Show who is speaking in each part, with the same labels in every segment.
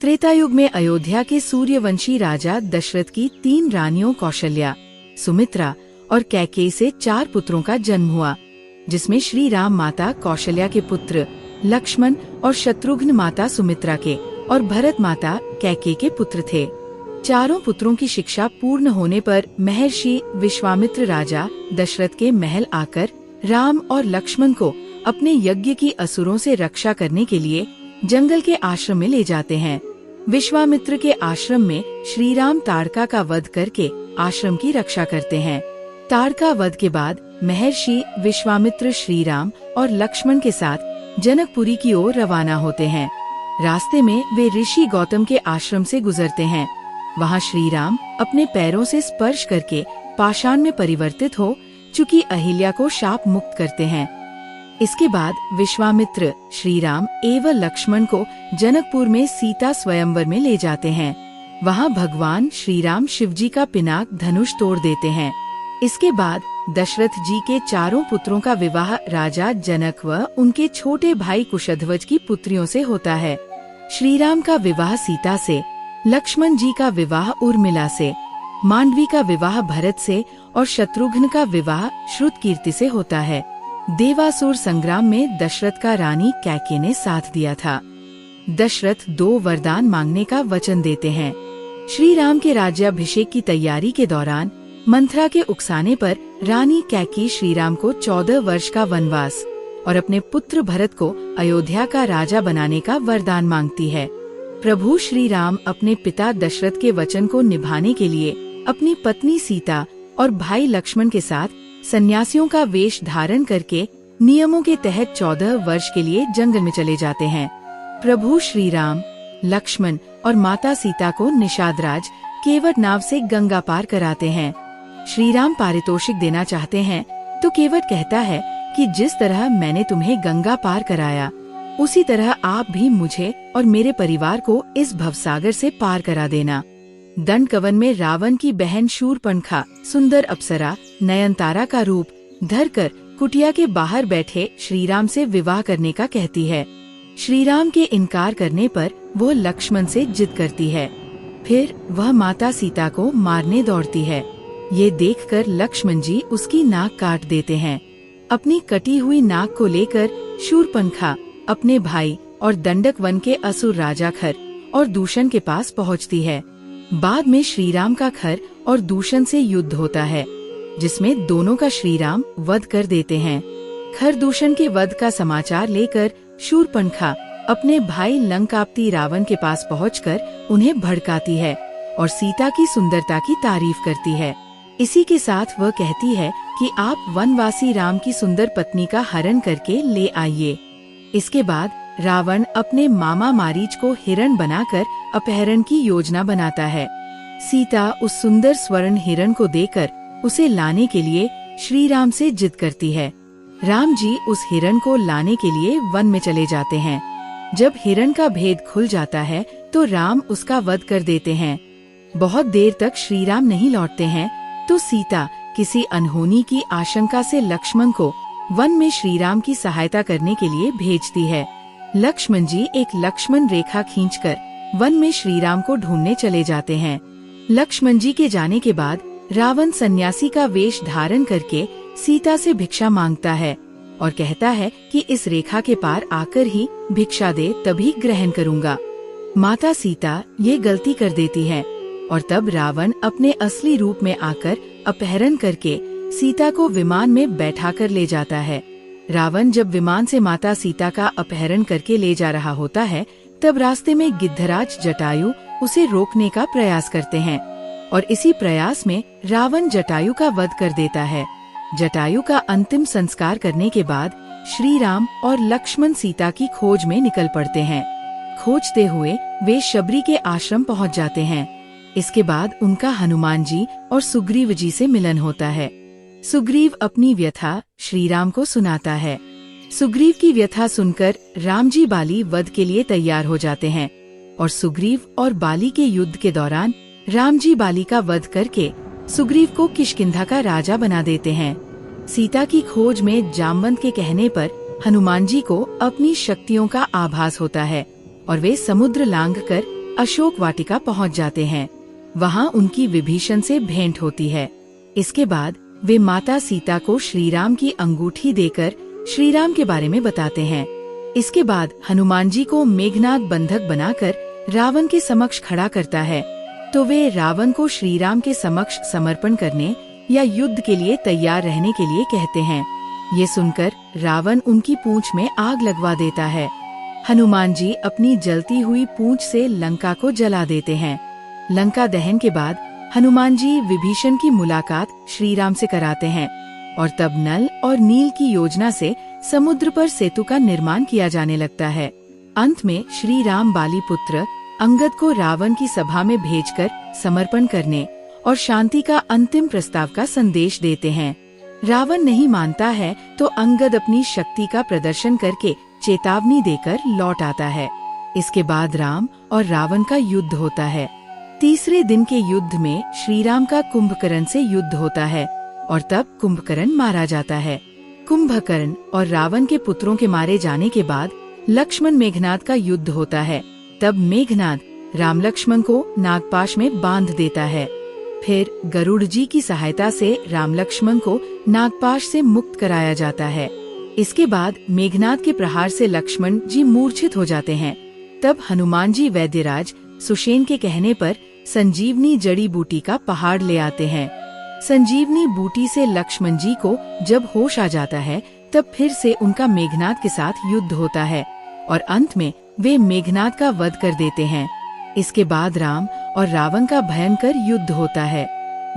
Speaker 1: त्रेता युग में अयोध्या के सूर्यवंशी राजा दशरथ की 3 रानियों कौशल्या, सुमित्रा और कैकेयी से 4 पुत्रों का जन्म हुआ, जिसमें श्री राम माता कौशल्या के पुत्र लक्ष्मण और शत्रुघ्न माता सुमित्रा के और भरत माता कैकेयी के पुत्र थे। चारों पुत्रों की शिक्षा पूर्ण होने पर महर्षि विश्वामित्र राजा दशरथ के महल आकर राम और लक्ष्मण को अपने यज्ञ की असुरों से रक्षा करने के लिए जंगल के आश्रम में ले जाते हैं। विश्वामित्र के आश्रम में श्री राम ताड़का का वध करके आश्रम की रक्षा करते हैं। ताड़का वध के बाद महर्षि विश्वामित्र श्री राम और लक्ष्मण के साथ जनकपुरी की ओर रवाना होते हैं। रास्ते में वे ऋषि गौतम के आश्रम से गुजरते हैं। वहाँ श्री राम अपने पैरों से स्पर्श करके पाषाण में परिवर्तित हो चुकी अहिल्या को शाप मुक्त करते हैं। इसके बाद विश्वामित्र श्री राम एवं लक्ष्मण को जनकपुर में सीता स्वयंवर में ले जाते हैं। वहाँ भगवान श्री राम शिवजी का पिनाक धनुष तोड़ देते हैं। इसके बाद दशरथ जी के चारों पुत्रों का विवाह राजा जनक व उनके छोटे भाई कुशध्वज की पुत्रियों से होता है। श्री राम का विवाह सीता से, लक्ष्मण जी का विवाह उर्मिला से, मांडवी का विवाह भरत से और शत्रुघ्न का विवाह श्रुतकीर्ति से होता है। देवासुर संग्राम में दशरथ का रानी कैकेयी ने साथ दिया था। दशरथ 2 वरदान मांगने का वचन देते हैं। श्री राम के राज्याभिषेक की तैयारी के दौरान मंथरा के उकसाने पर रानी कैकेयी श्री राम को 14 वर्ष का वनवास और अपने पुत्र भरत को अयोध्या का राजा बनाने का वरदान मांगती है। प्रभु श्री राम अपने पिता दशरथ के वचन को निभाने के लिए अपनी पत्नी सीता और भाई लक्ष्मण के साथ सन्यासियों का वेश धारण करके नियमों के तहत 14 वर्ष के लिए जंगल में चले जाते हैं। प्रभु श्री राम, लक्ष्मण और माता सीता को निषादराज केवट नाव से गंगा पार कराते हैं। श्री राम पारितोषिक देना चाहते हैं तो केवट कहता है कि जिस तरह मैंने तुम्हें गंगा पार कराया, उसी तरह आप भी मुझे और मेरे परिवार को इस भवसागर से पार करा देना। दंडकवन में रावण की बहन शूरपणखा सुंदर अप्सरा नयनतारा का रूप धरकर कुटिया के बाहर बैठे श्री राम से विवाह करने का कहती है। श्री राम के इनकार करने पर वो लक्ष्मण से जिद करती है। फिर वह माता सीता को मारने दौड़ती है। ये देखकर लक्ष्मण जी उसकी नाक काट देते हैं। अपनी कटी हुई नाक को लेकर शूरपणखा अपने भाई और दंडक वन के असुर राजा खर और दूषण के पास पहुंचती है। बाद में श्री राम का खर और दूषण से युद्ध होता है, जिसमें दोनों का श्री राम वध कर देते हैं। खर दूषण के वध का समाचार लेकर शूरपणखा अपने भाई लंकापति रावण के पास पहुंचकर उन्हें भड़काती है और सीता की सुंदरता की तारीफ करती है। इसी के साथ वह कहती है कि आप वनवासी राम की सुंदर पत्नी का हरण करके ले आइए। इसके बाद रावण अपने मामा मारीच को हिरण बनाकर अपहरण की योजना बनाता है। सीता उस सुंदर स्वर्ण हिरण को देकर उसे लाने के लिए श्री राम से जिद करती है। राम जी उस हिरण को लाने के लिए वन में चले जाते हैं। जब हिरण का भेद खुल जाता है तो राम उसका वध कर देते हैं। बहुत देर तक श्री राम नहीं लौटते हैं तो सीता किसी अनहोनी की आशंका से लक्ष्मण को वन में श्री राम की सहायता करने के लिए भेजती है। लक्ष्मण जी एक लक्ष्मण रेखा खींचकर वन में श्री राम को ढूंढने चले जाते हैं। लक्ष्मण जी के जाने के बाद रावण सन्यासी का वेश धारण करके सीता से भिक्षा मांगता है और कहता है कि इस रेखा के पार आकर ही भिक्षा दे, तभी ग्रहण करूँगा। माता सीता ये गलती कर देती है और तब रावण अपने असली रूप में आकर अपहरण करके सीता को विमान में बैठाकर ले जाता है। रावण जब विमान से माता सीता का अपहरण करके ले जा रहा होता है, तब रास्ते में गिद्धराज जटायु उसे रोकने का प्रयास करते हैं और इसी प्रयास में रावण जटायु का वध कर देता है। जटायु का अंतिम संस्कार करने के बाद श्री राम और लक्ष्मण सीता की खोज में निकल पड़ते हैं। खोजते हुए वे शबरी के आश्रम पहुंच जाते हैं। इसके बाद उनका हनुमान जी और सुग्रीव जी से मिलन होता है। सुग्रीव अपनी व्यथा श्री राम को सुनाता है। सुग्रीव की व्यथा सुनकर राम जी बाली वध के लिए तैयार हो जाते हैं और सुग्रीव और बाली के युद्ध के दौरान राम जी बाली का वध करके सुग्रीव को किष्किंधा का राजा बना देते हैं। सीता की खोज में जामवंत के कहने पर हनुमान जी को अपनी शक्तियों का आभास होता है और वे समुद्र लांघकर अशोक वाटिका पहुंच जाते हैं। वहां उनकी विभीषण से भेंट होती है। इसके बाद वे माता सीता को श्रीराम की अंगूठी देकर श्रीराम के बारे में बताते हैं। इसके बाद हनुमान जी को मेघनाद बंधक बनाकर रावण के समक्ष खड़ा करता है, तो वे रावण को श्रीराम के समक्ष समर्पण करने या युद्ध के लिए तैयार रहने के लिए कहते हैं। ये सुनकर रावण उनकी पूंछ में आग लगवा देता है। हनुमान जी अपनी जलती हुई पूंछ से लंका को जला देते हैं। लंका दहन के बाद हनुमान जी विभीषण की मुलाकात श्रीराम से कराते हैं और तब नल और नील की योजना से समुद्र पर सेतु का निर्माण किया जाने लगता है। अंत में श्री राम बाली पुत्र अंगद को रावण की सभा में भेजकर समर्पण करने और शांति का अंतिम प्रस्ताव का संदेश देते हैं। रावण नहीं मानता है तो अंगद अपनी शक्ति का प्रदर्शन करके चेतावनी देकर लौट आता है। इसके बाद राम और रावण का युद्ध होता है। तीसरे दिन के युद्ध में श्रीराम का कुंभकर्ण से युद्ध होता है और तब कुंभकर्ण मारा जाता है। कुंभकर्ण और रावण के पुत्रों के मारे जाने के बाद लक्ष्मण मेघनाद का युद्ध होता है। तब मेघनाद राम लक्ष्मण को नागपाश में बांध देता है। फिर गरुड़ जी की सहायता से राम लक्ष्मण को नागपाश से मुक्त कराया जाता है। इसके बाद मेघनाद के प्रहार से लक्ष्मण जी मूर्छित हो जाते हैं। तब हनुमान जी वैद्यराज सुषेण के कहने पर संजीवनी जड़ी बूटी का पहाड़ ले आते हैं। संजीवनी बूटी से लक्ष्मण जी को जब होश आ जाता है तब फिर से उनका मेघनाद के साथ युद्ध होता है और अंत में वे मेघनाद का वध कर देते हैं। इसके बाद राम और रावण का भयंकर युद्ध होता है।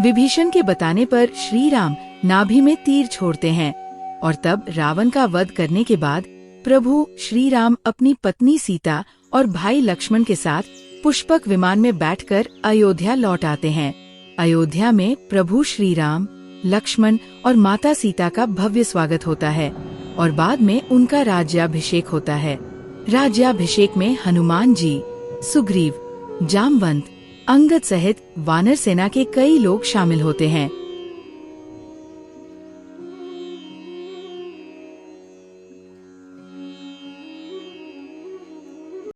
Speaker 1: विभीषण के बताने पर श्री राम नाभि में तीर छोड़ते हैं और तब रावण का वध करने के बाद प्रभु श्री राम अपनी पत्नी सीता और भाई लक्ष्मण के साथ पुष्पक विमान में बैठकर अयोध्या लौट आते हैं। अयोध्या में प्रभु श्री राम, लक्ष्मण और माता सीता का भव्य स्वागत होता है और बाद में उनका राज्याभिषेक होता है। राज्याभिषेक में हनुमान जी, सुग्रीव, जामवंत, अंगद सहित वानर सेना के कई लोग शामिल होते हैं।